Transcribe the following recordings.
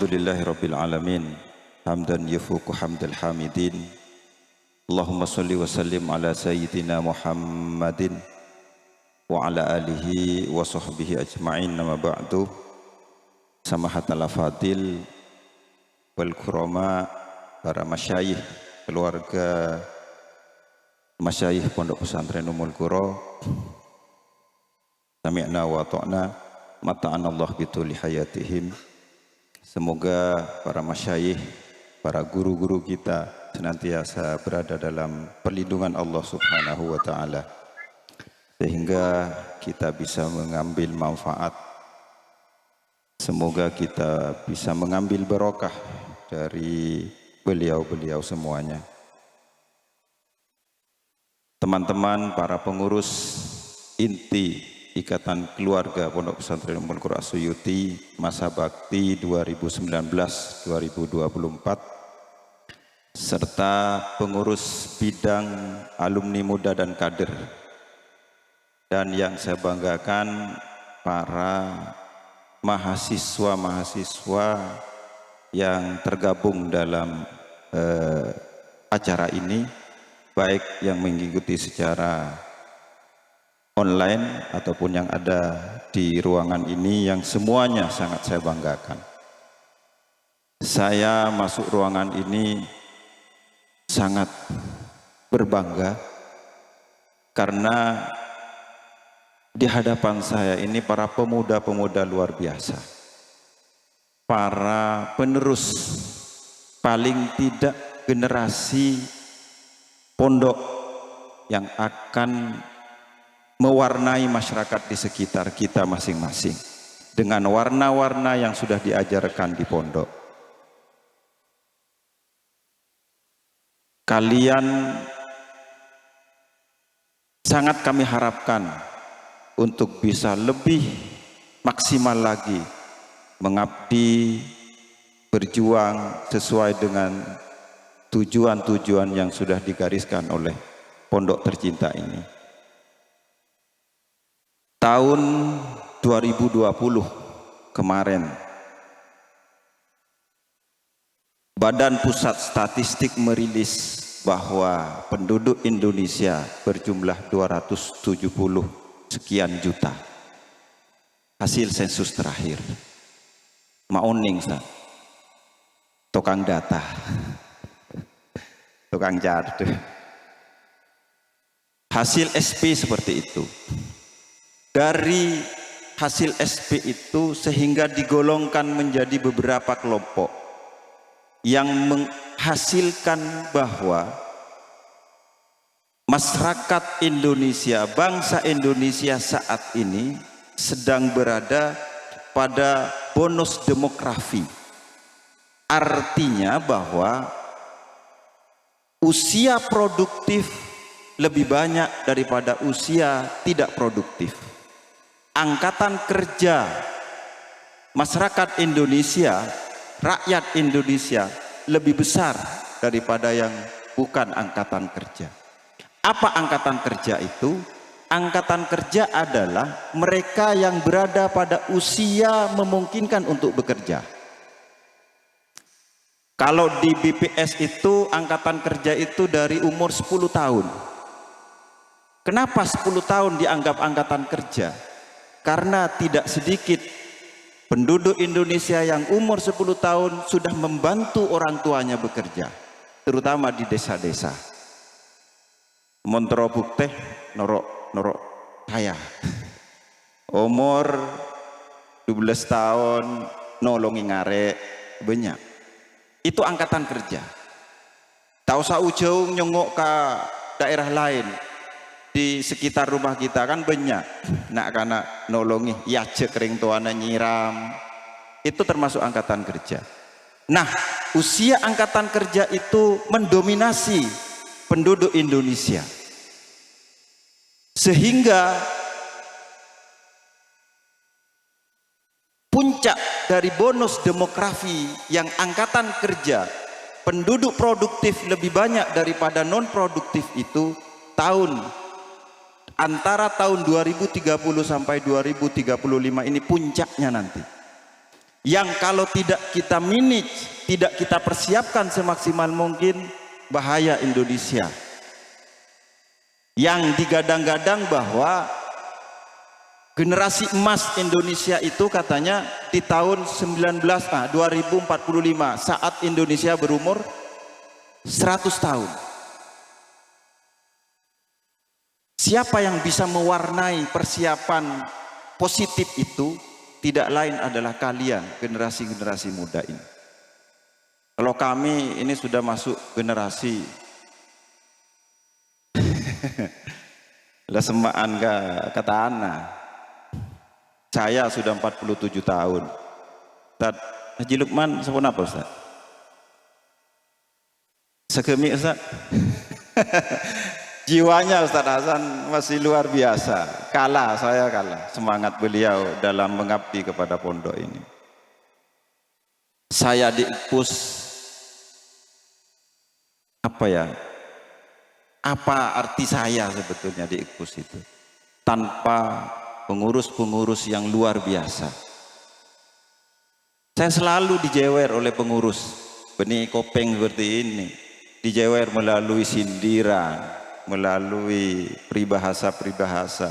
Alhamdulillahirabbil alamin hamdan yafuqu hamdal hamidin. Allahumma shalli wa sallim ala sayyidina Muhammadin wa ala alihi wa sahbihi ajma'in. Nama ba'du. Samahatal afadil wal kurama, para masyayikh, keluarga masyayikh Pondok Pesantren Ummul Qura, sami'na wa ta'na, mata'anallah bituli hayatihim. Semoga para masyayikh, para guru-guru kita senantiasa berada dalam perlindungan Allah Subhanahu wa ta'ala, sehingga kita bisa mengambil manfaat. Semoga kita bisa mengambil barokah dari beliau-beliau semuanya. Teman-teman, para pengurus inti Ikatan Keluarga Pondok Pesantren Ummul Qura Suyuti masa bakti 2019-2024, serta pengurus bidang alumni muda dan kader, dan yang saya banggakan para mahasiswa-mahasiswa yang tergabung dalam acara ini, baik yang mengikuti secara online ataupun yang ada di ruangan ini, yang semuanya sangat saya banggakan. Saya masuk ruangan ini sangat berbangga karena di hadapan saya ini para pemuda-pemuda luar biasa, para penerus, paling tidak generasi pondok yang akan mewarnai masyarakat di sekitar kita masing-masing dengan warna-warna yang sudah diajarkan di pondok. Kalian sangat kami harapkan untuk bisa lebih maksimal lagi mengabdi, berjuang sesuai dengan tujuan-tujuan yang sudah digariskan oleh pondok tercinta ini. Tahun 2020 kemarin, Badan Pusat Statistik merilis bahwa penduduk Indonesia berjumlah 270 sekian juta. Hasil sensus terakhir. Mauning, tukang data, tukang jadu. Hasil SP seperti itu. Dari hasil SP itu sehingga digolongkan menjadi beberapa kelompok yang menghasilkan bahwa masyarakat Indonesia, bangsa Indonesia saat ini sedang berada pada bonus demografi. Artinya bahwa usia produktif lebih banyak daripada usia tidak produktif. Angkatan kerja masyarakat Indonesia, rakyat Indonesia lebih besar daripada yang bukan angkatan kerja. Apa angkatan kerja itu? Angkatan kerja adalah mereka yang berada pada usia memungkinkan untuk bekerja. Kalau di BPS itu angkatan kerja itu dari umur 10 tahun. Kenapa 10 tahun dianggap angkatan kerja? Karena tidak sedikit penduduk Indonesia yang umur 10 tahun sudah membantu orang tuanya bekerja, terutama di desa-desa. Montoro bukti norok kaya. Umur 12 tahun nolongi ngarek banyak. Itu angkatan kerja. Tahu saujung nyengok ke daerah lain di sekitar rumah kita kan banyak nak kana nolongi ya kering tuana nyiram, itu termasuk angkatan kerja. Nah, usia angkatan kerja itu mendominasi penduduk Indonesia, sehingga puncak dari bonus demografi yang angkatan kerja penduduk produktif lebih banyak daripada non produktif itu antara tahun 2030 sampai 2035 ini puncaknya nanti. yang kalau tidak kita manage, tidak kita persiapkan semaksimal mungkin, bahaya Indonesia. Yang digadang-gadang bahwa generasi emas Indonesia itu katanya di tahun 2045 saat Indonesia berumur 100 tahun. Siapa yang bisa mewarnai persiapan positif itu? Tidak lain adalah kalian, generasi-generasi muda ini. Kalau kami ini sudah masuk generasi lah semaan kata anak. Saya sudah 47 tahun. Ustaz Haji Lukman sepun apa Ustaz? Sekemi Ustaz. Jiwanya Ustaz Hasan masih luar biasa. Saya kalah semangat beliau dalam mengabdi kepada pondok ini. Saya diikpus apa arti saya sebetulnya diikpus itu? Tanpa pengurus-pengurus yang luar biasa. Saya selalu dijewer oleh pengurus benih kopeng seperti ini. Dijewer melalui sindiran, melalui peribahasa-peribahasa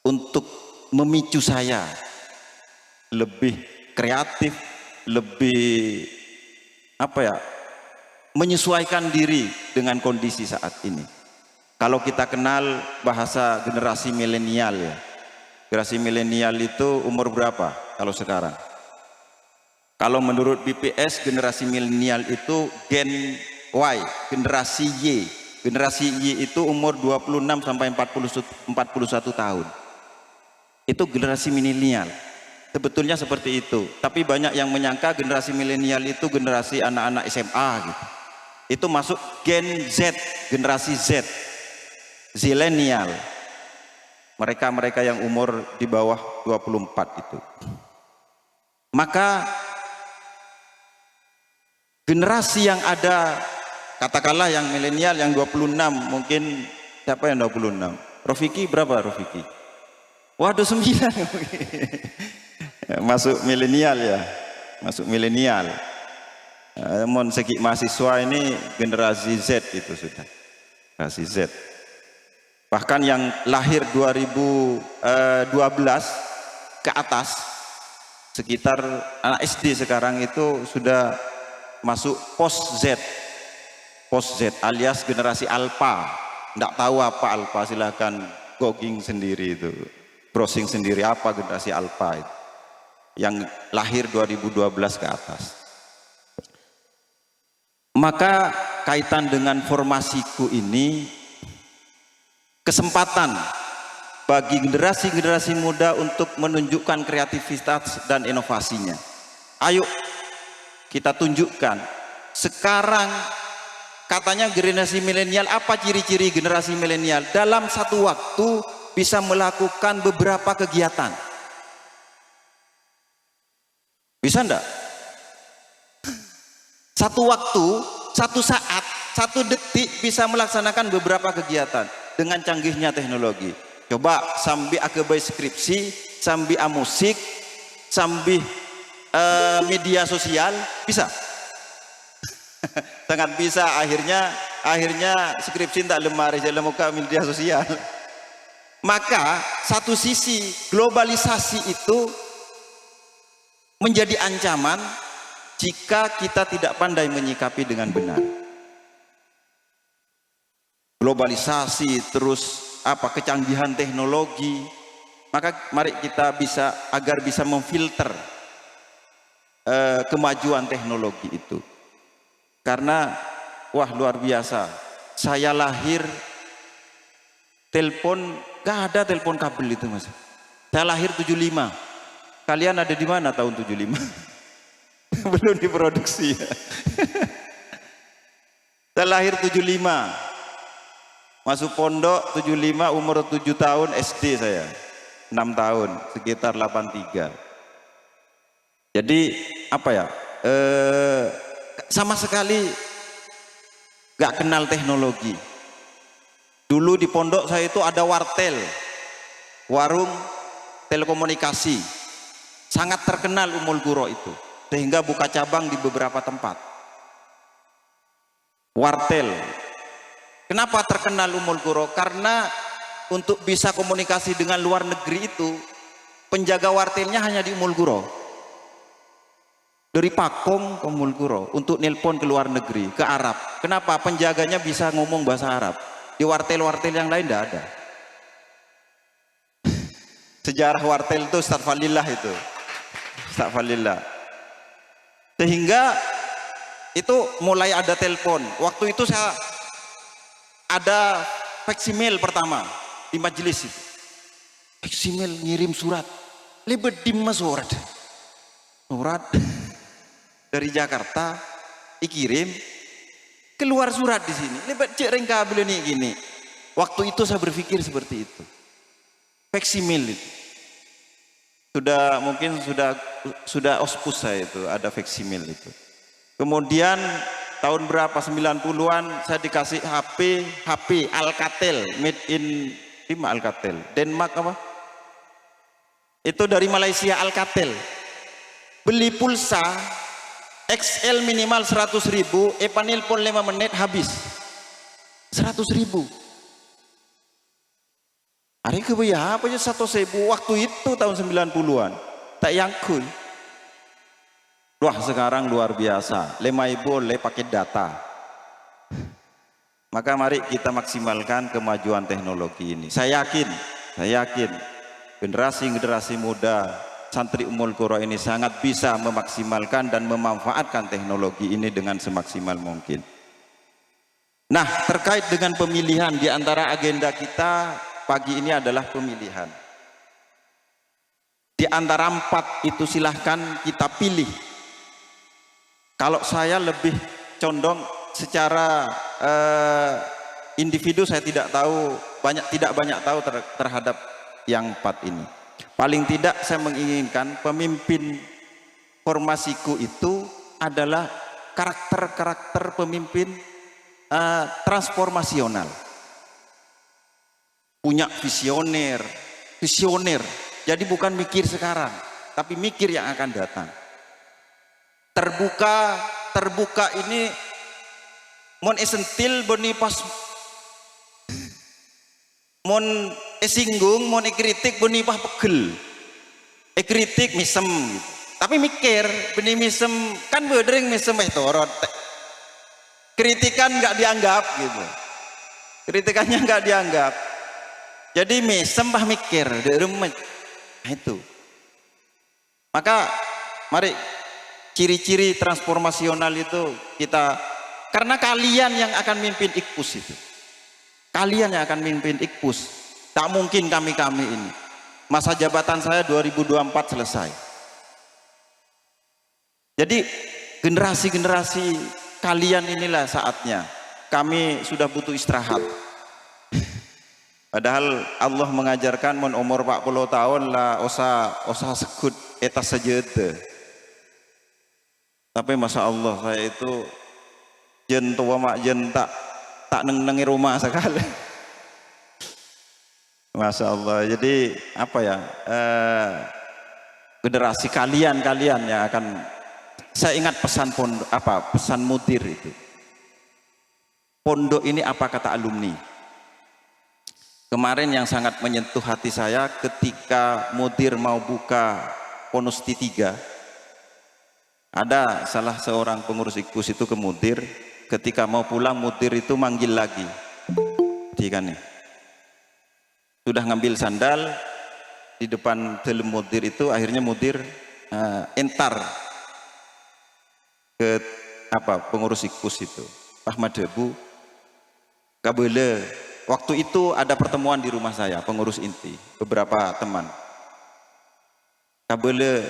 untuk memicu saya lebih kreatif, lebih menyesuaikan diri dengan kondisi saat ini. Kalau kita kenal bahasa generasi milenial ya, generasi milenial itu umur berapa kalau sekarang? Kalau menurut BPS generasi milenial itu Gen Y, generasi Y. Generasi Y itu umur 26 sampai 41 tahun. Itu generasi milenial. Sebetulnya seperti itu. Tapi banyak yang menyangka generasi milenial itu generasi anak-anak SMA gitu. Itu masuk Gen Z, generasi Z. Zilenial. Mereka-mereka yang umur di bawah 24 itu. Maka generasi yang ada, katakanlah yang milenial yang 26, mungkin siapa yang 26? Rofiki berapa Rofiki? Waduh 9. Masuk milenial ya, masuk milenial. Mon segi mahasiswa ini generasi Z itu sudah, generasi Z. Bahkan yang lahir 2012 ke atas, sekitar anak SD sekarang itu sudah masuk post Z. Post Z alias generasi alpha. Tidak tahu apa alpha, silahkan googling sendiri itu, browsing sendiri apa generasi alpha itu. Yang lahir 2012 ke atas. Maka kaitan dengan formasiku ini, kesempatan bagi generasi-generasi muda untuk menunjukkan kreativitas dan inovasinya. Ayo kita tunjukkan. Sekarang katanya generasi milenial, apa ciri-ciri generasi milenial? Dalam satu waktu bisa melakukan beberapa kegiatan. Bisa enggak? Satu waktu, satu saat, satu detik bisa melaksanakan beberapa kegiatan dengan canggihnya teknologi. Coba sambil akebai skripsi, sambil musik, sambil media sosial, bisa. Sangat bisa. Akhirnya skripsi tak lemari dalam muka media sosial. Maka satu sisi globalisasi itu menjadi ancaman jika kita tidak pandai menyikapi dengan benar. Globalisasi terus kecanggihan teknologi, maka mari kita agar bisa memfilter kemajuan teknologi itu. Karena wah luar biasa. Saya lahir telepon, gak ada telepon kabel itu Mas. Saya lahir 75. Kalian ada di mana tahun 75? Belum diproduksi ya. Saya lahir 75. Masuk pondok 75, umur 7 tahun SD saya. 6 tahun, sekitar 83. Jadi sama sekali gak kenal teknologi. Dulu di pondok saya itu ada wartel, warung telekomunikasi. Sangat terkenal Ummul Qura itu, sehingga buka cabang di beberapa tempat. Wartel. Kenapa terkenal Ummul Qura? Karena untuk bisa komunikasi dengan luar negeri itu, penjaga wartelnya hanya di Ummul Qura. Dari Pakong ke Ummul Qura untuk nelpon ke luar negeri, ke Arab. Kenapa? Penjaganya bisa ngomong bahasa Arab. Di wartel-wartel yang lain tidak ada. Sejarah wartel itu Ustaz Falillah itu. Ustaz Falillah. Sehingga itu mulai ada telepon. Waktu itu saya ada faksimiil pertama di majelis itu. Faksimiil ngirim surat. Lebedim surat. Surat dari Jakarta dikirim, keluar surat di sini. Lebat cek rengkabel nih gini. Waktu itu saya berpikir seperti itu. Faksimiil itu. Mungkin sudah ospus saya itu, ada faksimiil itu. Kemudian tahun berapa 90-an saya dikasih HP Alcatel made in Alcatel Denmark apa? Itu dari Malaysia Alcatel. Beli pulsa XL minimal 100.000, panel pun 5 menit habis 100.000. Hari kebayang apa aja 100.000 waktu itu tahun 90-an. Tak yangkul. Wah sekarang luar biasa. 5.000 boleh pakai data. Maka mari kita maksimalkan kemajuan teknologi ini. Saya yakin generasi muda santri Ummul Qura ini sangat bisa memaksimalkan dan memanfaatkan teknologi ini dengan semaksimal mungkin. Nah, terkait dengan pemilihan, di antara agenda kita pagi ini adalah pemilihan. Di antara 4 itu silahkan kita pilih. Kalau saya lebih condong secara individu, saya tidak banyak tahu terhadap yang 4 ini. Paling tidak saya menginginkan pemimpin formasiku itu adalah karakter-karakter pemimpin transformasional. Punya visioner. Jadi bukan mikir sekarang, tapi mikir yang akan datang. Terbuka ini mon esentil boni pas mon singgung, mon kritik beni pah pegel. Kritik misem gitu. Tapi mikir, beni misem kan bedering misem torot. Kritikan nggak dianggap gitu. Kritikannya nggak dianggap. Jadi misem pah mikir, deremet. Nah, itu. Maka mari ciri-ciri transformasional itu kita, karena kalian yang akan mimpin Ikpus itu. Kalian yang akan mimpin Ikpus. Tak mungkin kami ini. Masa jabatan saya 2024 selesai. Jadi generasi kalian inilah saatnya. Kami sudah butuh istirahat. Padahal Allah mengajarkan mon umur 40 tahun lah osa sekut etas sajete. Tapi Masya Allah saya itu jen tua mak jen tak nengi rumah sekali. Masya Allah. Jadi apa ya, generasi kalian yang akan, saya ingat pesan mudir itu. Pondok ini apa kata alumni? Kemarin yang sangat menyentuh hati saya ketika mudir mau buka Ponosti 3, ada salah seorang pengurus Ikpus itu ke mudir, ketika mau pulang mudir itu manggil lagi. Kan nih. Sudah ngambil sandal di depan telem mudir itu, akhirnya mudir entar ke pengurus Ikpus itu, Ahmad Debu kabele. Waktu itu ada pertemuan di rumah saya, pengurus inti, beberapa teman. Kabele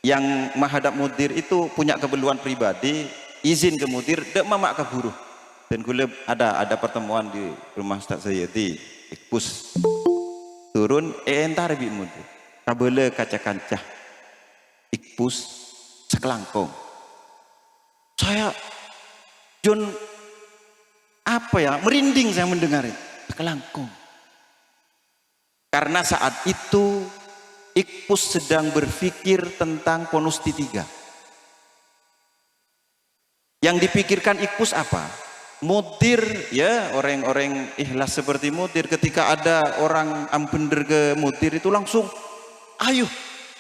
yang menghadap mudir itu punya keperluan pribadi, izin ke mudir, dek mamak kaburu. Dan gue ada pertemuan di rumah Ustaz Sayyidi Ikpus. Turun entar bi mudir. Kabele kaca-kancah Ikpus sekelangkong. Saya John merinding saya mendengar itu. Sekelangkong. Karena saat itu IKPUS sedang berpikir tentang Ponusti 3. Yang dipikirkan IKPUS apa? Mudir, ya, orang-orang ikhlas seperti mudir, ketika ada orang ambender ke mudir itu langsung ayo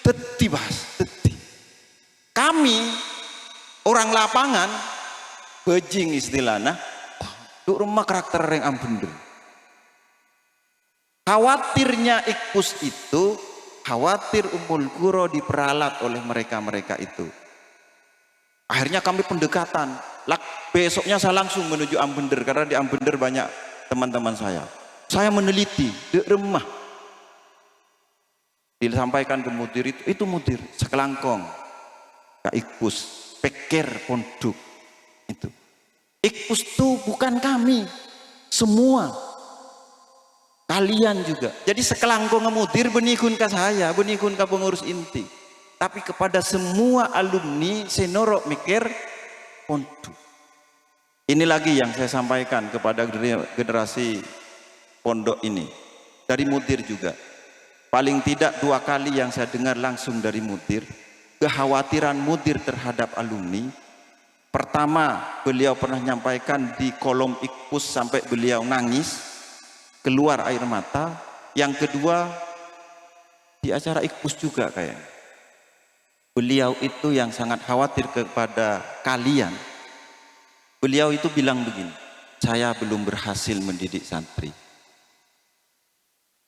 teti bahas teti. Kami orang lapangan bejing istilahnya untuk rumah karakter yang ambender. Khawatirnya IKPUS itu, khawatir Ummul Qura diperalat oleh mereka-mereka itu. Akhirnya kami pendekatan. Besoknya saya langsung menuju Ambender, karena di Ambender banyak teman-teman saya. Saya meneliti di rumah. Disampaikan ke mudir itu mudir sekelangkong. Kak IKPUS, peker pondok itu. IKPUS itu bukan kami, semua. Kalian juga. Jadi sekelangkong mudir benikun ke saya, benikun ke pengurus inti. Tapi kepada semua alumni senorok mikir pondok. Ini lagi yang saya sampaikan kepada generasi pondok ini. Dari mudir juga. Paling tidak 2 kali yang saya dengar langsung dari mudir. Kekhawatiran mudir terhadap alumni. Pertama, beliau pernah menyampaikan di kolom IKPUS sampai beliau nangis. Keluar air mata. Yang kedua, di acara IKPUS juga kayaknya, beliau itu yang sangat khawatir kepada kalian. Beliau itu bilang begini, saya belum berhasil mendidik santri.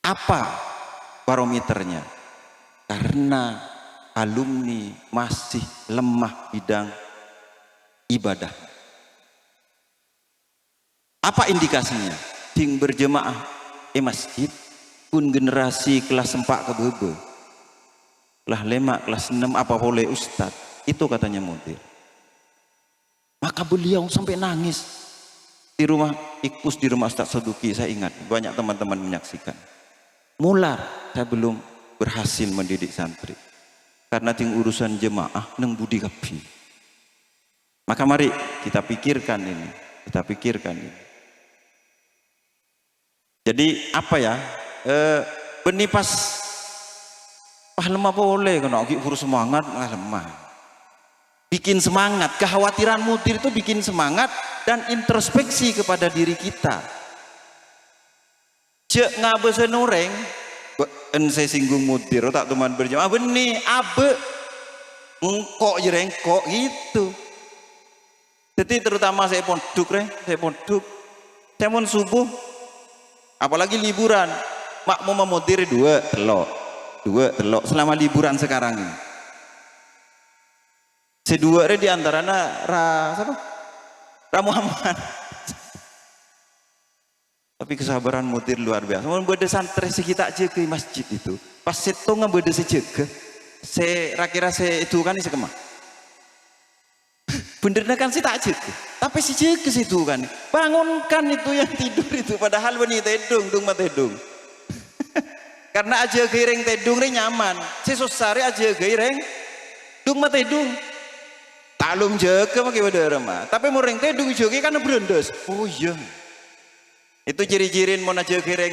Apa barometernya? Karena alumni masih lemah bidang ibadah. Apa indikasinya? Ding berjemaah masjid pun generasi kelas 4 ke bebe, kelas 5, kelas 6 apa boleh ustad, itu katanya mudir. Maka beliau sampai nangis di rumah IKPUS, di rumah Ustaz Saduki. Saya ingat banyak teman-teman menyaksikan. Mular saya belum berhasil mendidik santri karena ting urusan jemaah neng budi kapi. Maka mari kita pikirkan ini, kita pikirkan ini. Jadi apa ya, benih pas lemah boleh kena urus semangat, lemah. Bikin semangat, kekhawatiran mudir itu bikin semangat dan introspeksi kepada diri kita. Cek ngabe senoreng, saya singgung mudir, tak teman berjamaah, benih abe, engkok jerengkok gitu. Jadi terutama saya pondok, saya mau subuh. Apalagi liburan, makmum memudir 2 telok selama liburan sekarang ini. Sedua di antaranya Ra Muhammad. Tapi kesabaran mudir luar biasa. Mun bede santri kita aja ke masjid itu. Pas seto ngabede sejaga. Kira itu kan isi kemah. Benernya kan tak aja. Tapi si jaga situ kan. Bangunkan itu yang tidur itu. Padahal benih tedung, dung matedung. Karena aja gereng tedung ini nyaman. Si sosari aja gereng, dung matedung. Taklum jaga pakai pada mah. Tapi mureng tedung jaga kan berendes. Oh iya. Itu ciri-cirin mau aja gereng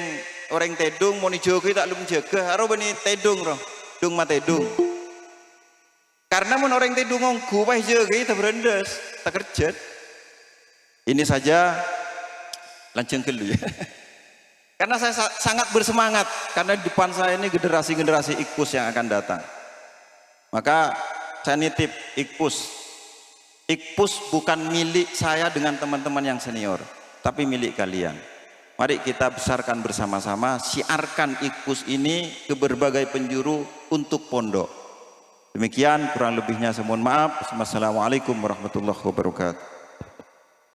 orang tedung, mau jaga taklum jaga. Harus benih tedung roh, dung matedung. Karena mun orang tedung ngonggu pah jaga itu berendes, tak kerja. Ini saja lanceng kelu ya. Karena saya sangat bersemangat karena di depan saya ini generasi-generasi IKPUS yang akan datang. Maka saya nitip IKPUS. IKPUS bukan milik saya dengan teman-teman yang senior, tapi milik kalian. Mari kita besarkan bersama-sama, siarkan IKPUS ini ke berbagai penjuru untuk pondok. Demikian kurang lebihnya saya mohon maaf. Wassalamualaikum warahmatullahi wabarakatuh.